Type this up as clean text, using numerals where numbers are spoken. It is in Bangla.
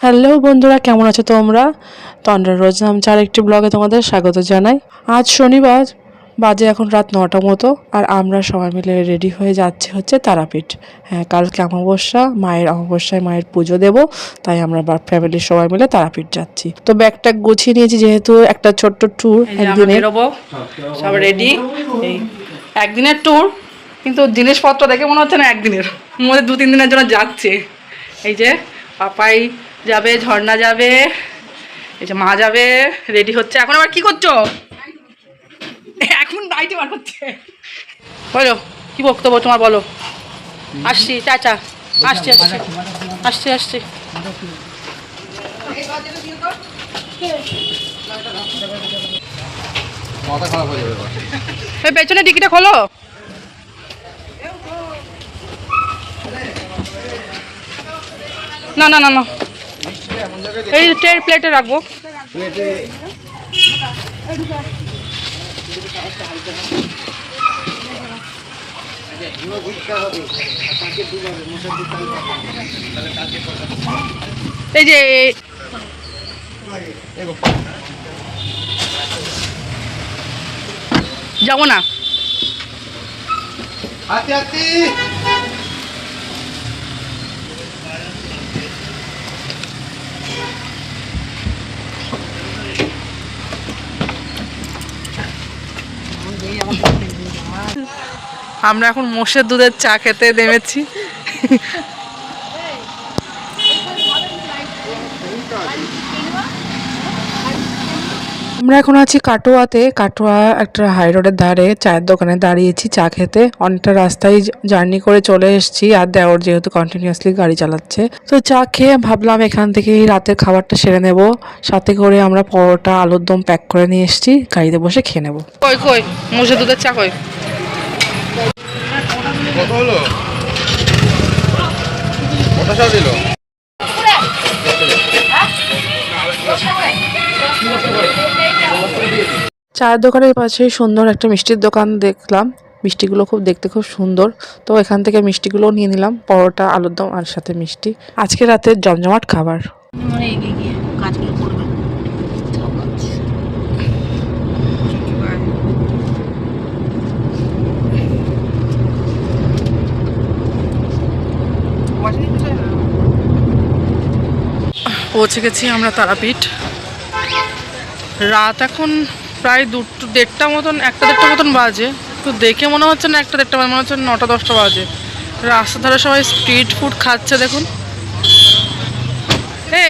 হ্যালো বন্ধুরা, কেমন আছো তোমরা? তন্দ্রা রোজ নামছে আরেকটি ব্লগে তোমাদের স্বাগত জানাই। আজ শনিবার, বাজে এখন রাত 9টা মতো, আর আমরা সবাই মিলে রেডি হয়ে যাচ্ছি হচ্ছে তারাপীঠ। হ্যাঁ, কালকে অমাবস্যা, মায়ের অমাবস্যায় মায়ের পুজো দেব, তাই আমরা ফ্যামিলির সবাই মিলে তারাপীঠ যাচ্ছি। তো ব্যাগটা গুছিয়ে নিয়েছি, যেহেতু একটা ছোট্ট ট্যুর একদিনে। সব রেডি, এই একদিনের ট্যুর, কিন্তু জিনিসপত্র দেখে মনে হচ্ছে না একদিনের, মধ্যে 2-3 দিনের জন্য যাচ্ছে। এই যে পাপাই যাবে, ঝর্ণা যাবে, এই যে মা যাবে, রেডি হচ্ছে। এখন আবার কি করছো? এখন দায়িত্ব বার হচ্ছে। বলো কি বক্তব্য তোমার, বলো। আসছি চাচা, আসছি আসছি আসছি আসছি। পেছনে ডিকিটা খোলো। না না না না, এই ট্রের প্লেটে রাখবো। এই যে যাবো না। আমরা এখন মোষের দুধের চা খেতে নেমেছি। আমরা এখন আছি কাটোয়াতে। কাটোয়া একটা হাই রোডের ধারে চায়ের দোকানে দাঁড়িয়েছি চা খেতে। অনেকটা রাস্তায় জার্নি করে চলে এসেছি, আর দেওর যেহেতু কন্টিনিউয়াসলি গাড়ি চালাচ্ছে, তো চা খেয়ে ভাবলাম এখান থেকে রাতের খাবারটা সেরে নেব। সাথে করে আমরা পরোটা, আলুর দম প্যাক করে নিয়ে এসেছি, গাড়িতে বসে খেয়ে নেবো। কই কই মোষের দুধের চা কই? কত হলো? কত দিল? চায়ের দোকানের পাশে সুন্দর একটা মিষ্টির দোকান দেখলাম। মিষ্টিগুলো দেখতে খুব সুন্দর, তো এখান থেকে মিষ্টিগুলো নিয়ে নিলাম, পরোটা, আলুর দম আর সাথে মিষ্টি। আজকে রাতের জমজমাট খাবার। পৌঁছে গেছি আমরা তারাপীঠ। রাত এখন প্রায় 2-1:30 মতন, 1-1:30 মতন বাজে। তো দেখে মনে হচ্ছে না 1-1:30 বাজে, মনে হচ্ছে 9টা-10টা বাজে। রাস্তার ধারে সবাই স্ট্রিট ফুড খাচ্ছে দেখুন।